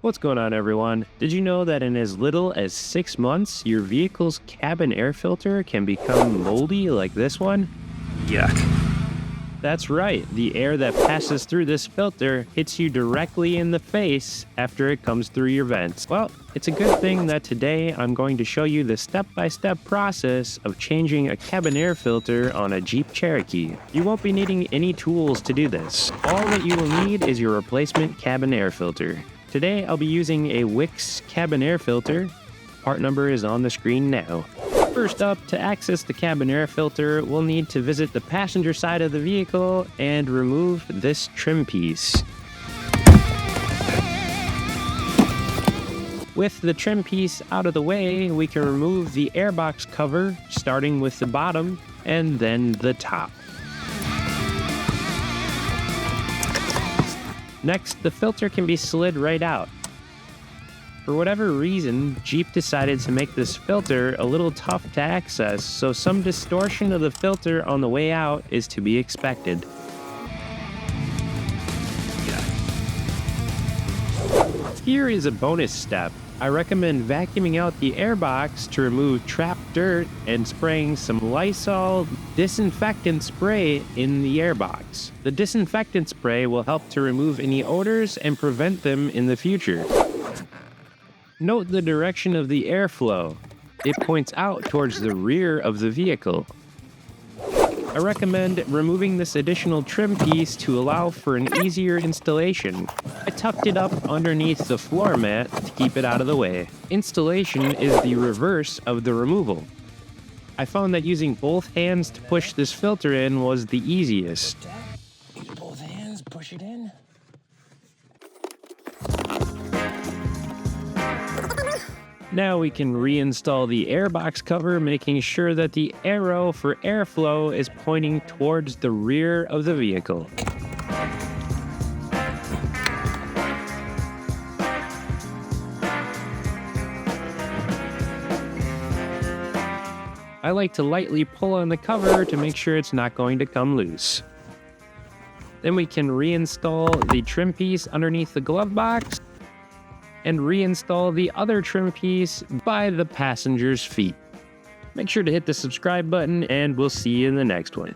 What's going on, everyone? Did you know that in as little as 6 months, your vehicle's cabin air filter can become moldy like this one? Yuck. That's right, the air that passes through this filter hits you directly in the face after it comes through your vents. Well, it's a good thing that today I'm going to show you the step-by-step process of changing a cabin air filter on a Jeep Cherokee. You won't be needing any tools to do this. All that you will need is your replacement cabin air filter. Today I'll be using a Wix cabin air filter. Part number is on the screen now. First up, to access the cabin air filter, we'll need to visit the passenger side of the vehicle and remove this trim piece. With the trim piece out of the way, we can remove the airbox cover, starting with the bottom and then the top. Next, the filter can be slid right out. For whatever reason, Jeep decided to make this filter a little tough to access, so some distortion of the filter on the way out is to be expected. Here is a bonus step. I recommend vacuuming out the airbox to remove trapped dirt and spraying some Lysol disinfectant spray in the airbox. The disinfectant spray will help to remove any odors and prevent them in the future. Note the direction of the airflow. It points out towards the rear of the vehicle. I recommend removing this additional trim piece to allow for an easier installation. I tucked it up underneath the floor mat to keep it out of the way. Installation is the reverse of the removal. I found that using both hands to push this filter in was the easiest. Use both hands, push it in. Now we can reinstall the airbox cover, making sure that the arrow for airflow is pointing towards the rear of the vehicle. I like to lightly pull on the cover to make sure it's not going to come loose. Then we can reinstall the trim piece underneath the glove box and reinstall the other trim piece by the passenger's feet. Make sure to hit the subscribe button, and we'll see you in the next one.